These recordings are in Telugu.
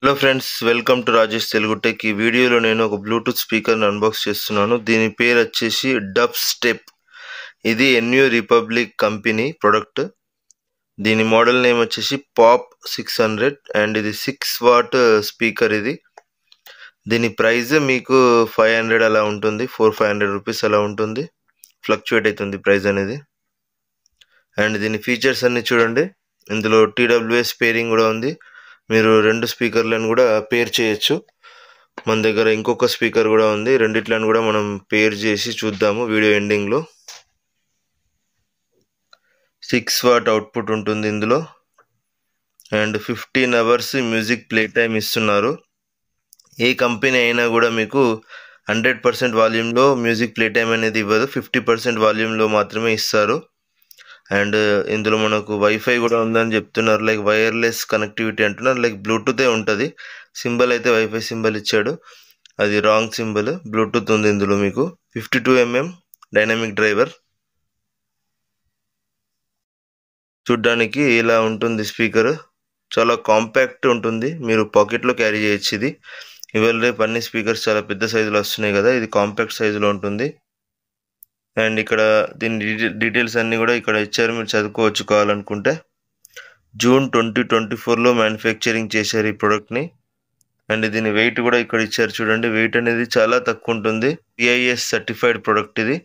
Hello friends, welcome to Rajesh Telugu tech. ఈ వీడియోలో నేను ఒక బ్లూటూత్ స్పీకర్ని అన్బాక్స్ చేస్తున్నాను. దీని పేరు వచ్చేసి డబ్ స్టెప్. ఇది ఎన్యూ రిపబ్లిక్ కంపెనీ ప్రొడక్ట్. దీని మోడల్ నేమ్ వచ్చేసి పాప్ 600 అండ్ ఇది 6 వాట్ స్పీకర్. దీని ప్రైస్ మీకు 500 అలా ఉంటుంది, 400-500 రూపీస్ అలా ఉంటుంది. ఫ్లక్చువేట్ అవుతుంది ప్రైస్ అనేది. అండ్ దీని ఫీచర్స్ అన్ని చూడండి. ఇందులో TWS పేరింగ్ కూడా ఉంది. మీరు 2 స్పీకర్లను కూడా పేర్ చేయొచ్చు. మన దగ్గర ఇంకొక స్పీకర్ కూడా ఉంది. రెండిట్లను కూడా మనం పేర్ చేసి చూద్దాము వీడియో ఎండింగ్లో. 6 వాట్ అవుట్పుట్ ఉంటుంది ఇందులో. And 15 hours music play time ఇస్తున్నారు. ఏ కంపెనీ అయినా కూడా మీకు 100% వాల్యూమ్లో మ్యూజిక్ ప్లే టైం అనేది ఇవ్వదు, 50% వాల్యూమ్లో మాత్రమే ఇస్తారు. అండ్ ఇందులో మనకు వైఫై కూడా ఉందని చెప్తున్నారు, లైక్ వైర్లెస్ కనెక్టివిటీ అంటున్నారు, లైక్ బ్లూటూతే ఉంటుంది. సింబల్ అయితే వైఫై సింబల్ ఇచ్చాడు, అది రాంగ్ సింబల్. బ్లూటూత్ ఉంది ఇందులో. మీకు 52mm డైనమిక్ డ్రైవర్. చూడ్డానికి ఇలా ఉంటుంది స్పీకర్. చాలా కాంపాక్ట్ ఉంటుంది, మీరు పాకెట్లో క్యారీ చేయొచ్చు. ఇది ఇవాళ రేపు అన్ని స్పీకర్స్ చాలా పెద్ద సైజులో వస్తున్నాయి కదా, ఇది కాంపాక్ట్ సైజులో ఉంటుంది. అండ్ ఇక్కడ దీని డీటెయిల్స్ అన్నీ కూడా ఇక్కడ ఇచ్చారు, మీరు చదువుకోవచ్చు కావాలనుకుంటే. జూన్ 2024లో మ్యానుఫ్యాక్చరింగ్ చేశారు ఈ ప్రోడక్ట్ని. అండ్ దీని వెయిట్ కూడా ఇక్కడ ఇచ్చారు చూడండి. వెయిట్ అనేది చాలా తక్కువ ఉంటుంది. BIS సర్టిఫైడ్ ప్రోడక్ట్ ఇది.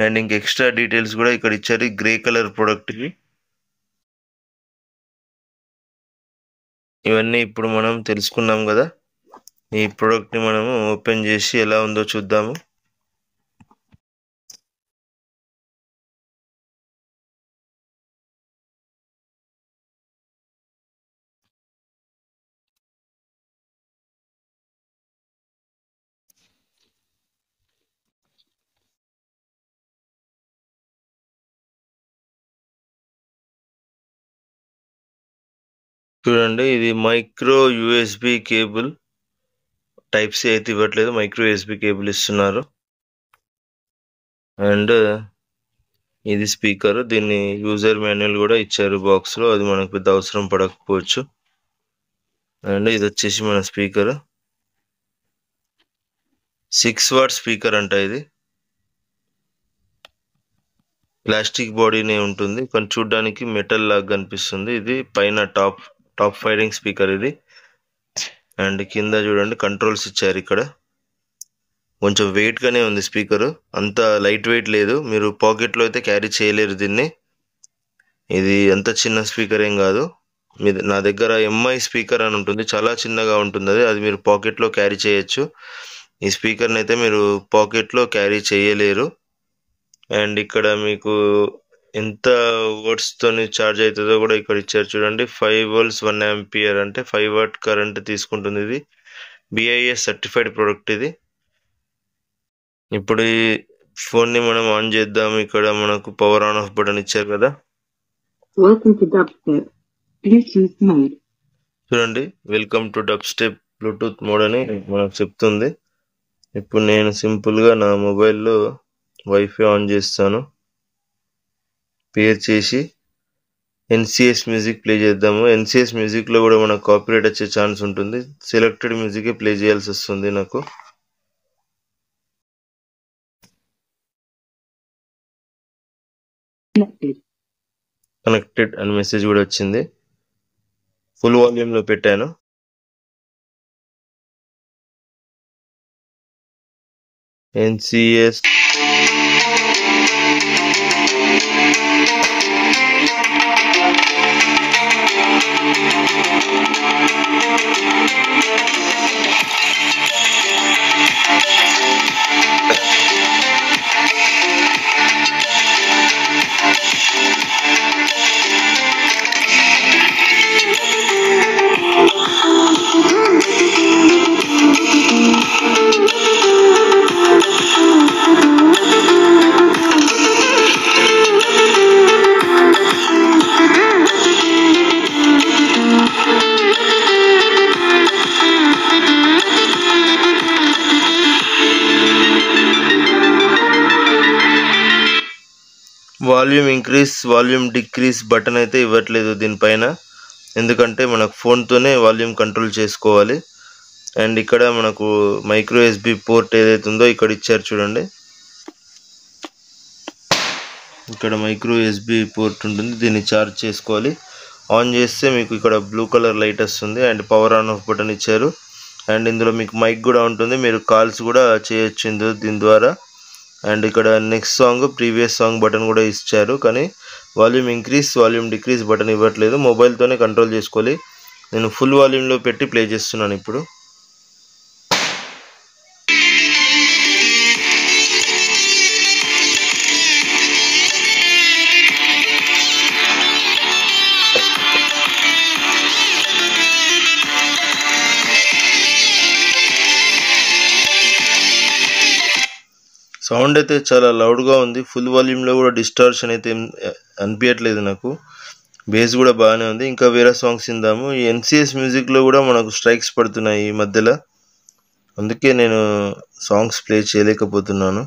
అండ్ ఇంక ఎక్స్ట్రా డీటెయిల్స్ కూడా ఇక్కడ ఇచ్చారు. గ్రే కలర్ ప్రోడక్ట్ ఇది. ఇవన్నీ ఇప్పుడు మనం తెలుసుకున్నాం కదా. ఈ ప్రోడక్ట్ని మనము ఓపెన్ చేసి ఎలా ఉందో చూద్దాము. చూడండి, ఇది micro USB cable. Type C అయితే ఇవ్వట్లేదు, మైక్రో USB కేబుల్ ఇస్తున్నారు. అండ్ ఇది స్పీకర్. దీన్ని యూజర్ మాన్యువల్ కూడా ఇచ్చారు బాక్స్లో, అది మనకు పెద్ద అవసరం పడకపోవచ్చు. అండ్ ఇది వచ్చేసి మన స్పీకర్. 6 వాట్ స్పీకర్ అంట. ఇది ప్లాస్టిక్ బాడీనే ఉంటుంది, కానీ చూడ్డానికి మెటల్ లాగా కనిపిస్తుంది. ఇది పైన టాప్ ఫైరింగ్ స్పీకర్ ఇది. అండ్ కింద చూడండి కంట్రోల్స్ ఇచ్చారు. ఇక్కడ కొంచెం వెయిట్ గానే ఉంది స్పీకర్, అంత లైట్ వెయిట్ లేదు. మీరు పాకెట్లో అయితే క్యారీ చేయలేరు దీన్ని. ఇది అంత చిన్న స్పీకర్ ఏం కాదు. నా దగ్గర MI స్పీకర్ అని ఉంటుంది, చాలా చిన్నగా ఉంటుంది. అది మీరు పాకెట్లో క్యారీ చేయొచ్చు. ఈ స్పీకర్ని అయితే మీరు పాకెట్లో క్యారీ చేయలేరు. అండ్ ఇక్కడ మీకు ఎంత వోల్ట్స్తోని ఛార్జ్ అవుతుందో కూడా ఇక్కడ ఇచ్చారు చూడండి. 5 volts 1 ampere అంటే 5 వాట్ కరెంట్ తీసుకుంటుంది. ఇది BIS సర్టిఫైడ్ ప్రోడక్ట్ ఇది. ఇప్పుడు ఈ ఫోన్ని మనం ఆన్ చేద్దాం. ఇక్కడ మనకు పవర్ ఆన్ ఆఫ్ బటన్ ఇచ్చారు కదా. చూడండి, welcome to dubstep Bluetooth mode అని మనకు చెప్తుంది. ఇప్పుడు నేను సింపుల్గా నా మొబైల్లో వైఫై ఆన్ చేస్తాను. పేర్ చేసి NCS మ్యూజిక్ ప్లే చేద్దాము. NCS మ్యూజిక్లో కూడా మనకు కాపీరైట్ వచ్చే ఛాన్స్ ఉంటుంది. సెలెక్టెడ్ మ్యూజికే ప్లే చేయాల్సి వస్తుంది నాకు. కనెక్టెడ్ అని మెసేజ్ కూడా వచ్చింది. ఫుల్ వాల్యూమ్లో పెట్టాను. NCS volume increase volume decrease button అయితే ఇవ్వట్లేదు దీనిపైన. ఎందుకంటే మనకు ఫోన్తోనే వాల్యూమ్ కంట్రోల్ చేసుకోవాలి. అండ్ ఇక్కడ మనకు మైక్రో ఎస్బి పోర్ట్ ఏదైతే ఉందో ఇక్కడ ఇచ్చారు చూడండి. ఇక్కడ మైక్రో ఎస్బి పోర్ట్ ఉంటుంది, దీన్ని ఛార్జ్ చేసుకోవాలి. ఆన్ చేస్తే మీకు ఇక్కడ బ్లూ కలర్ లైట్ వస్తుంది and power on off button ఇచ్చారు. అండ్ ఇందులో మీకు మైక్ కూడా ఉంటుంది, మీరు కాల్స్ కూడా చేయొచ్చు దీని ద్వారా. అండ్ ఇక్కడ next song, previous song button కూడా ఇచ్చారు, కానీ volume increase volume decrease button ఇవ్వట్లేదు. మొబైల్తోనే కంట్రోల్ చేసుకోవాలి. నేను ఫుల్ వాల్యూమ్లో పెట్టి ప్లే చేస్తున్నాను ఇప్పుడు. సౌండ్ అయితే చాలా లౌడ్గా ఉంది. ఫుల్ వాల్యూమ్లో కూడా డిస్టార్షన్ అయితే అనిపించట్లేదు నాకు. బేస్ కూడా బాగానే ఉంది. ఇంకా వేరే సాంగ్స్ విందాము. ఈ ఎన్సిఎస్ మ్యూజిక్లో కూడా మనకు స్ట్రైక్స్ పడుతున్నాయి ఈ మధ్యలో, అందుకే నేను సాంగ్స్ ప్లే చేయలేకపోతున్నాను.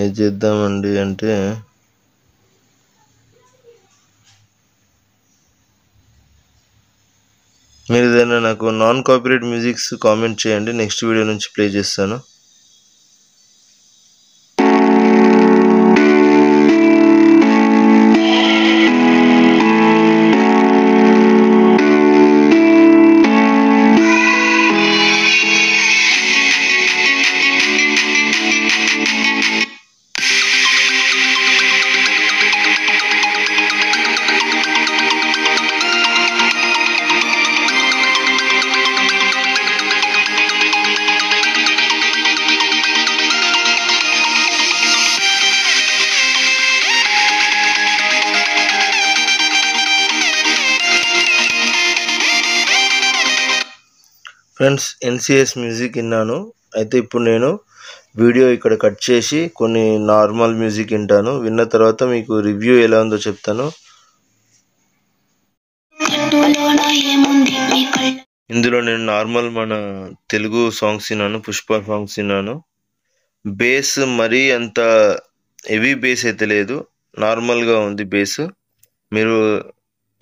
ఏం చేద్దామండి అంటే, మీరు ఏదైనా నాకు నాన్ కాపీరైట్ మ్యూజిక్స్ కామెంట్ చేయండి, నెక్స్ట్ వీడియో నుంచి ప్లే చేస్తాను. ఫ్రెండ్స్, ఎన్సిఎస్ మ్యూజిక్ విన్నాను. అయితే ఇప్పుడు నేను వీడియో ఇక్కడ కట్ చేసి కొన్ని నార్మల్ మ్యూజిక్ వింటాను. విన్న తర్వాత మీకు రివ్యూ ఎలా ఉందో చెప్తాను. ఇందులో నేను నార్మల్ మన తెలుగు సాంగ్స్ విన్నాను, పుష్ప సాంగ్స్ విన్నాను. బేస్ మరీ అంత హెవీ బేస్ అయితే లేదు, నార్మల్గా ఉంది బేస్. మీరు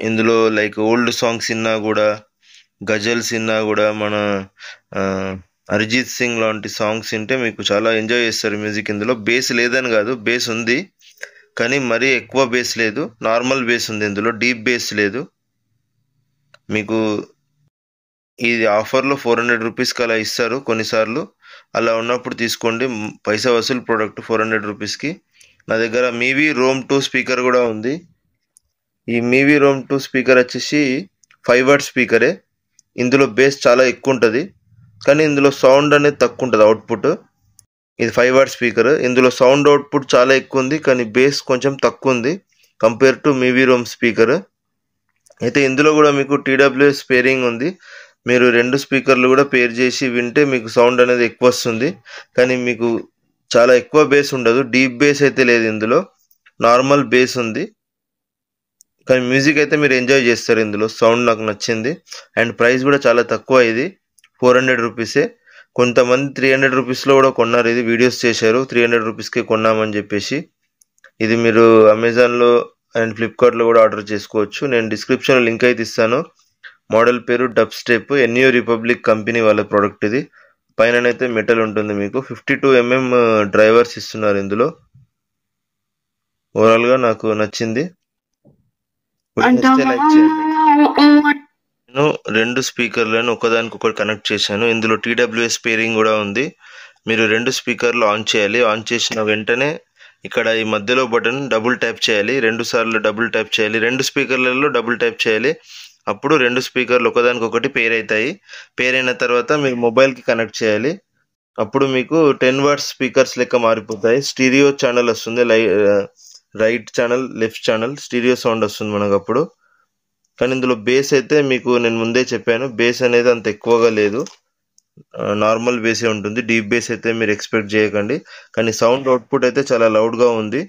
ఇందులో లైక్ ఓల్డ్ సాంగ్స్ విన్నా కూడా, గజల్స్ విన్నా కూడా, మన అరిజిత్ సింగ్ లాంటి సాంగ్స్ వింటే మీకు చాలా ఎంజాయ్ చేస్తారు మ్యూజిక్. ఇందులో బేస్ లేదని కాదు, బేస్ ఉంది, కానీ మరీ ఎక్కువ బేస్ లేదు, నార్మల్ బేస్ ఉంది. ఇందులో డీప్ బేస్ లేదు. మీకు ఇది ఆఫర్లో 400 రూపీస్కి అలా ఇస్తారు కొన్నిసార్లు. అలా ఉన్నప్పుడు తీసుకోండి, పైసా వసూలు ప్రోడక్ట్ 400 రూపీస్కి. నా దగ్గర మీవి రోమ్ 2 స్పీకర్ కూడా ఉంది. ఈ మీవి రోమ్ 2 స్పీకర్ వచ్చేసి 5 వాట్ స్పీకరే. ఇందులో బేస్ చాలా ఎక్కువ ఉంటుంది, కానీ ఇందులో సౌండ్ అనేది తక్కువ ఉంటుంది, అవుట్పుట్. ఇది 5 వాట్ స్పీకర్, ఇందులో సౌండ్ అవుట్పుట్ చాలా ఎక్కువ ఉంది, కానీ బేస్ కొంచెం తక్కువ ఉంది కంపేర్ టు మీవి రోమ్ స్పీకర్. అయితే ఇందులో కూడా మీకు టీడబ్ల్యూఎస్ పేరింగ్ ఉంది. మీరు 2 స్పీకర్లు కూడా పేర్ చేసి వింటే మీకు సౌండ్ అనేది ఎక్కువ వస్తుంది, కానీ మీకు చాలా ఎక్కువ బేస్ ఉండదు. డీప్ బేస్ అయితే లేదు ఇందులో, నార్మల్ బేస్ ఉంది, కానీ మ్యూజిక్ అయితే మీరు ఎంజాయ్ చేస్తారు. ఇందులో సౌండ్ నాకు నచ్చింది. అండ్ ప్రైస్ కూడా చాలా తక్కువ, ఇది 400 రూపీసే. కొంతమంది 300 రూపీస్లో కూడా కొన్నారు, ఇది వీడియోస్ చేశారు 300 రూపీస్కే కొన్నామని చెప్పేసి. ఇది మీరు అమెజాన్లో అండ్ ఫ్లిప్కార్ట్లో కూడా ఆర్డర్ చేసుకోవచ్చు. నేను డిస్క్రిప్షన్లో లింక్ అయితే ఇస్తాను. మోడల్ పేరు డబ్స్టెప్, ఎన్యూ రిపబ్లిక్ కంపెనీ వాళ్ళ ప్రోడక్ట్ ఇది. పైననైతే మెటల్ ఉంటుంది. మీకు 52mm డ్రైవర్స్ ఇస్తున్నారు ఇందులో. ఓవరాల్గా నాకు నచ్చింది. లైక్ చేయండి. నేను 2 స్పీకర్లను ఒకదానికొకటి కనెక్ట్ చేశాను. ఇందులో టీడబ్ల్యూఎస్ పేరింగ్ కూడా ఉంది. మీరు 2 స్పీకర్లు ఆన్ చేయాలి. ఆన్ చేసిన వెంటనే ఇక్కడ ఈ మధ్యలో బటన్ డబుల్ ట్యాప్ చేయాలి, 2 సార్లు డబుల్ ట్యాప్ చేయాలి. 2 స్పీకర్లలో డబుల్ ట్యాప్ చేయాలి. అప్పుడు 2 స్పీకర్లు ఒకదానికొకటి పేర్ అవుతాయి. పేర్ అయిన తర్వాత మీరు మొబైల్కి కనెక్ట్ చేయాలి. అప్పుడు మీకు 10 వాట్స్ స్పీకర్స్ లెక్క మారిపోతాయి. స్టీరియో ఛానల్ వస్తుంది, right channel, left channel, stereo sound వస్తుంది మనకు అప్పుడు. కానీ ఇందులో బేస్ అయితే మీకు నేను ముందే చెప్పాను, బేస్ అనేది అంత ఎక్కువగా లేదు, నార్మల్ బేసే ఉంటుంది. డీప్ బేస్ అయితే మీరు ఎక్స్పెక్ట్ చేయకండి. కానీ సౌండ్ అవుట్పుట్ అయితే చాలా లౌడ్గా ఉంది.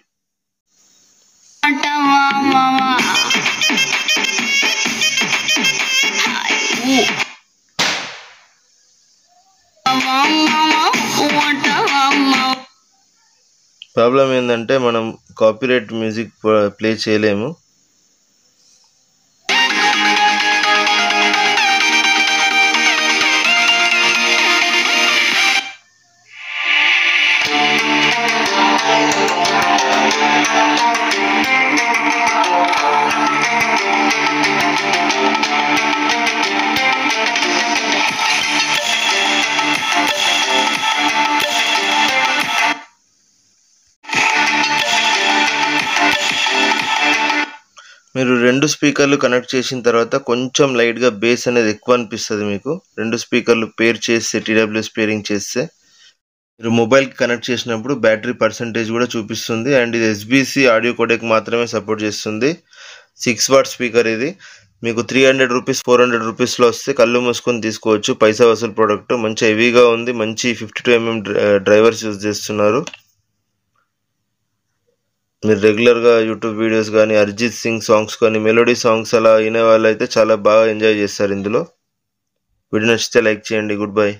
ప్రాబ్లం ఏంటంటే మనం కాపీరైట్ మ్యూజిక్ ప్లే చేయలేము. మీరు 2 స్పీకర్లు కనెక్ట్ చేసిన తర్వాత కొంచెం లైట్‌గా బేస్ అనేది ఎక్కువ అనిపిస్తది మీకు. 2 స్పీకర్లు పేర్ చేస్తే టీడబ్ల్యూఎస్ పేరింగ్ చేస్తే. మీరు మొబైల్‌కి కనెక్ట్ చేసినప్పుడు బ్యాటరీ పర్సెంటేజ్ కూడా చూపిస్తుంది. అండ్ ఇది ఎస్‌బీసీ ఆడియో కోడెక్ మాత్రమే సపోర్ట్ చేస్తుంది. 6 వాట్ స్పీకర్ ఇది. మీకు ₹300, ₹400లో వస్తే కళ్ళు మూసుకొని తీసుకోవచ్చు. పైసా వసూలు ప్రొడక్ట్. మంచి హెవీగా ఉంది. మంచి 52 డ్రైవర్స్ యూజ్ చేస్తున్నారు. మీరు రెగ్యులర్‌గా యూట్యూబ్ వీడియోస్ గానీ, అరిజిత్ సింగ్ సాంగ్స్ కానీ, మెలోడీ సాంగ్స్ అలా వినే వాళ్ళైతే చాలా బాగా ఎంజాయ్ చేస్తారు ఇందులో. వీడియో నచ్చితే లైక్ చేయండి. Good bye.